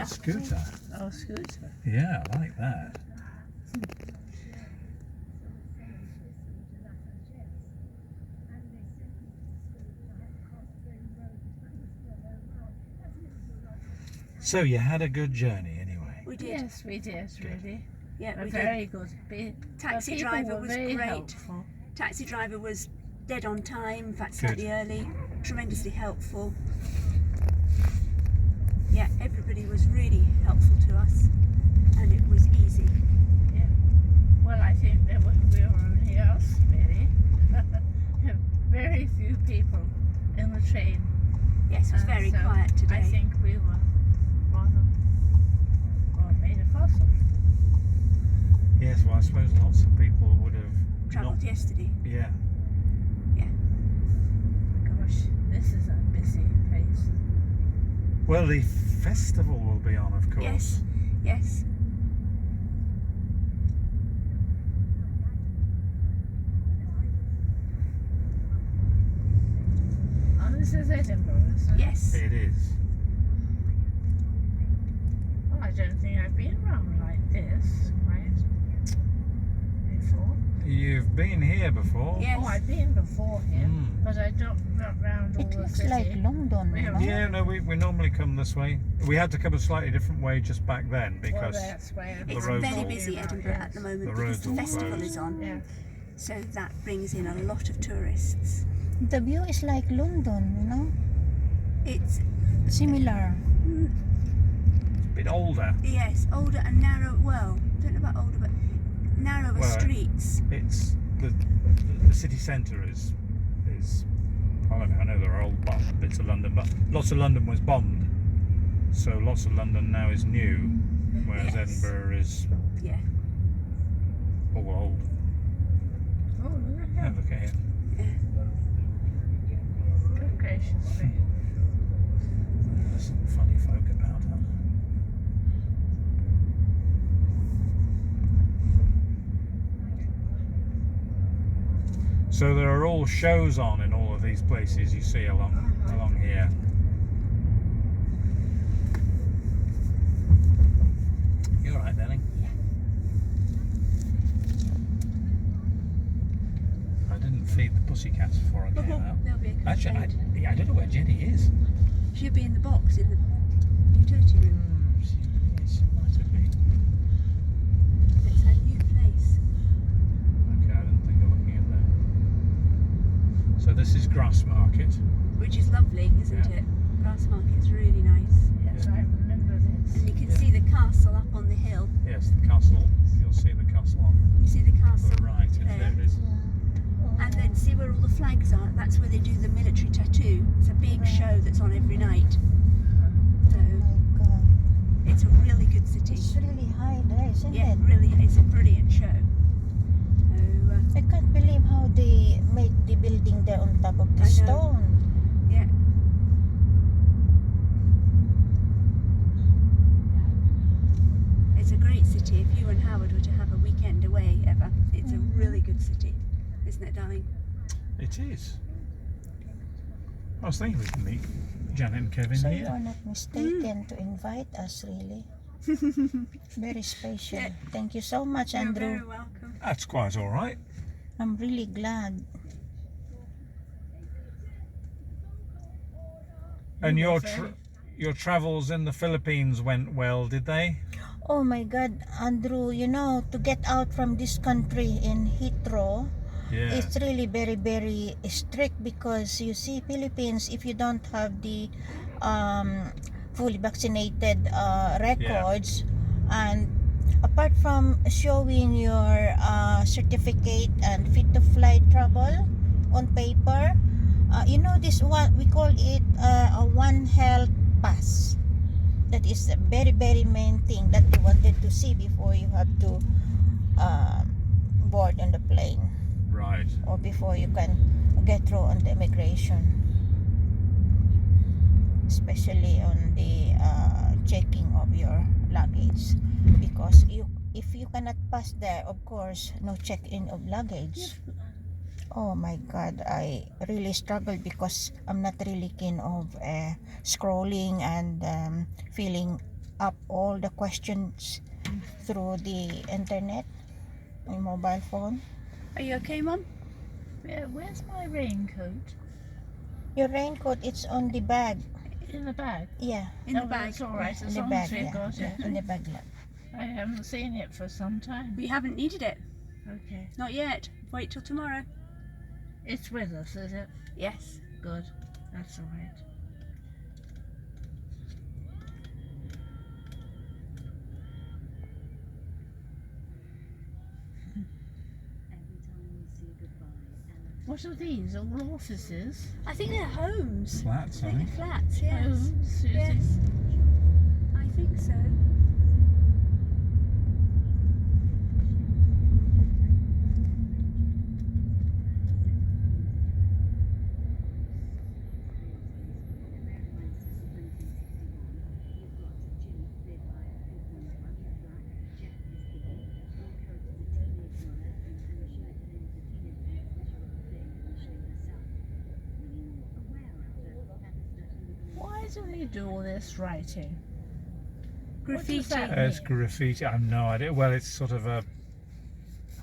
scooter. Oh, scooter. Yeah, I like that. So you had a good journey anyway. We did. Yes, we did, really. Yeah, we Very did. good. Taxi People driver were was very great. helpful. Taxi driver was dead on time, in fact Good. slightly early, tremendously helpful. Yeah, everybody was really helpful to us, and it was easy. Well, I think we were only us, really. Very few people in the train. Yes, it was And very so quiet today. I think we were rather made a fuss of. Yes, well, I suppose lots of people would have Travelled yesterday. Yeah. Gosh, this is a busy place. Well, the festival will be on, of course. Yes, yes. Oh, this is Edinburgh, isn't it? Yes. It is. Oh, I don't think I've been round like this, right? Before. You've been here before. Yes. Oh, I've been before here, but I don't not round all It the looks city. like London, We you have- know? Yeah, no, we normally come this way. We had to come a slightly different way just back then Well, because that's where It's roads very all- busy, Edinburgh, at the moment The because roads the all festival closed. is on. Yeah. So that brings in a lot of tourists. The view is like London, you know? It's, Similar. a bit older. yes, older and narrow, well, don't know about older, but narrower Well, streets. It's the city centre is I know there are old bits of London, but lots of London was bombed, so lots of London now is new, whereas Yes. Edinburgh is Yeah. all old. Oh, look at Yeah, that. look at it. Good gracious me. There's some funny folk about, huh? So there are all shows on in all of these places you see along here. You all right, darling? I didn't feed the pussycats before I came out. There'll be a Actually, complaint. I don't know where Jenny is. She'll be in the box in the utility room. She might have been. It's her new place. Okay, I didn't think of looking in there. So this is Grassmarket. Which is lovely, isn't Yeah. it? Grassmarket's really nice. Yes, I remember this. And you can see the castle up on the hill. Yes, the castle. You'll see the castle on You see the castle the right. There it is. And then see where all the flags are. That's where they do the military tattoo. It's a big show that's on every night. So Oh my God. it's a really good city. It's really high there, isn't Yeah, it? really, it's a brilliant show. So I can't believe how they made the building there on top of the I know. stone. yeah, it's a great city. If you and Howard were to have a weekend away ever, it's a really good city, isn't it, darling? It is. I was thinking we could meet Janet and Kevin So you here. are not mistaken to invite us, really. Very special. Yeah. Thank you so much, You're Andrew. very welcome. That's quite all right. I'm really glad. And You your were very- your travels in the Philippines went well, did they? Oh my God, Andrew, you know, to get out from this country in Heathrow, Yeah. it's really very, very strict because you see, Philippines, if you don't have the fully vaccinated records, and apart from showing your certificate and fit to fly travel on paper, you know, this one, we call it a One Health Pass. That is a very, very main thing that you wanted to see before you have to board on the plane, Right. or before you can get through on the immigration, especially on the checking of your luggage, because if you cannot pass there, of course, no check-in of luggage. Oh my God, I really struggled because I'm not really keen of scrolling and feeling up all the questions through the internet, my mobile phone. Are you okay, Mum? Yeah, where's my raincoat? Your raincoat, it's on the bag. In the bag. Yeah, In the Oh, bag. That's all right, in as the long bag. as we've Yeah, got yeah, it. in the bag. Yeah. I haven't seen it for some time. We haven't needed it. Okay. Not yet. Wait till tomorrow. It's with us, is it? Yes. Good. That's all right. What are these? All offices? I think they're homes. Flats, I I think think. they're flats, yes. Homes, you Yes. think? I think so. Why do they do all this writing? Graffiti. that? It's graffiti. I have no idea. Well, it's sort of a,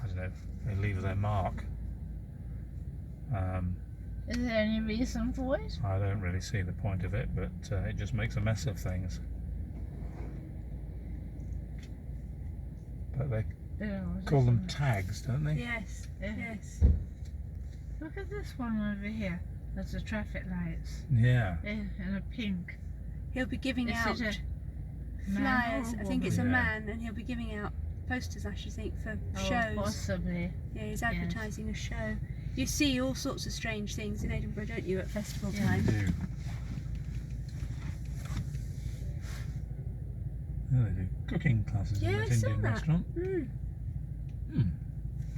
I don't know, they leave their mark. Is there any reason for it? I don't really see the point of it, but it just makes a mess of things. But they Oh, call them just- tags, don't they? Yes. Yeah. Yes. Look at this one over here. That's the traffic lights. Yeah. In a pink. He'll be giving Is out it a man flyers. or I think it's a woman? man, and he'll be giving out posters, I should think, for Oh, shows. possibly. Yeah, he's advertising a show. You see all sorts of strange things in Edinburgh, don't you, at festival time? They do. Oh, they do cooking classes Yeah, in I that saw Indian that. restaurant. Mm.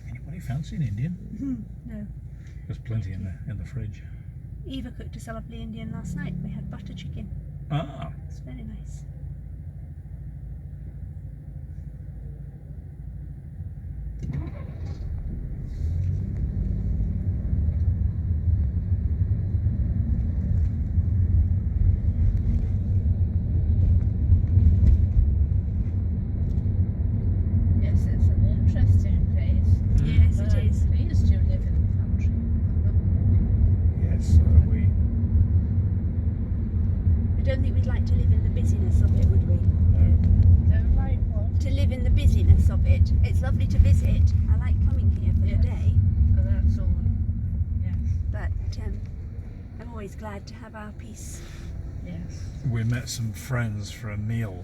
Anybody fancy an Indian? No. There's plenty in the fridge. Eva cooked us a lovely Indian last night. We had butter chicken. Ah, It's very nice. Yes, it's an interesting place. Yes, But it is. I'm pleased you live in the country. yes, we. I don't think we'd like to live in the busyness of it, would we? Don't like what? To live in the busyness of it. It's lovely to visit. I like coming here for Yes. the day, Oh, that's all. Yes, but I'm always glad to have our peace. yes. We met some friends for a meal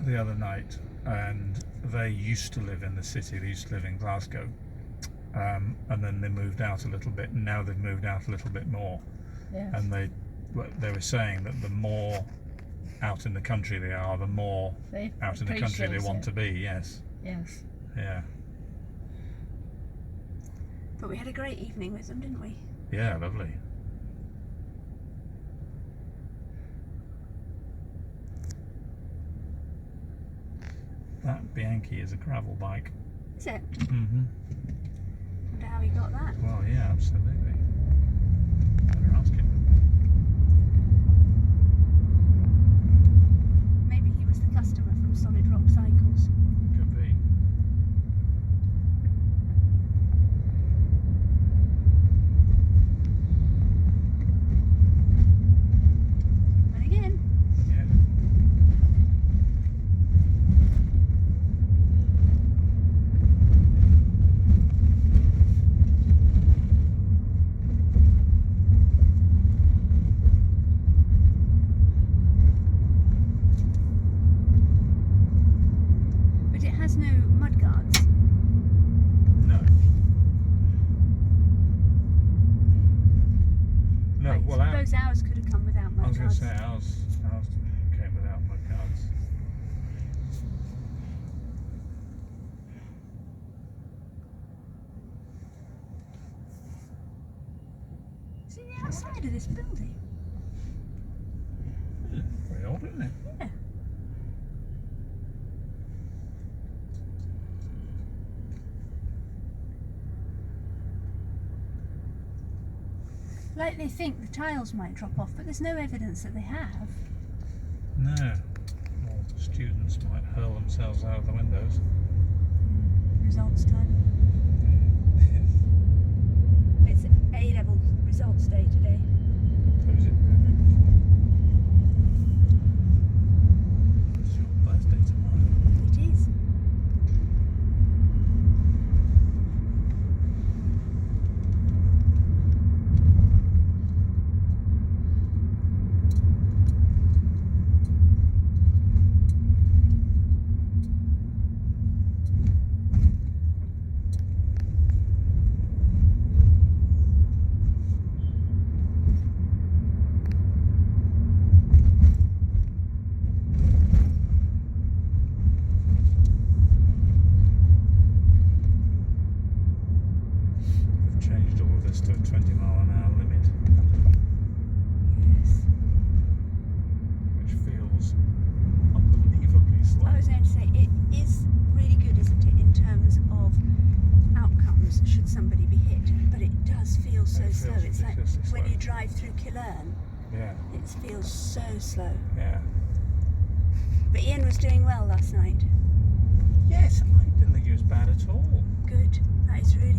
the other night, and they used to live in the city. They used to live in Glasgow, and then they moved out a little bit. And now they've moved out a little bit more, Yes. and they were saying that the more out in the country they are, the more They out in the country they appreciate want it. to be. Yes, Yes. yeah, But we had a great evening with them, didn't we? yeah, lovely. That Bianchi is a gravel bike. Is it? Mm-hmm. Wonder how he got that. Well, yeah, absolutely. Better ask him. Maybe he was the customer from Solid Rock Cycles. Could be. And again, Yeah. but it has no mud guards. No. No. I Well, suppose ours could have come without I mud was going to guards. say ours came without mud guards. It's in the outside of this building. Very odd, isn't it? Yeah. Like they think the tiles might drop off, but there's no evidence that they have. No. More student Students might hurl themselves out of the windows. Results time. It's A-level results day today. Who is it? It's your birthday tomorrow. It is. They've changed all of this to a 20-mile-an-hour limit, Yes. which feels unbelievably slow. I was going to say, it is really good, isn't it, in terms of outcomes should somebody be hit, but it does feel so It slow. feels It's like ridiculously when slow. you drive through Killern, Yeah, it feels so slow. yeah. But Ian was doing well last night. Yes, I didn't think he was bad at all. Good. That is really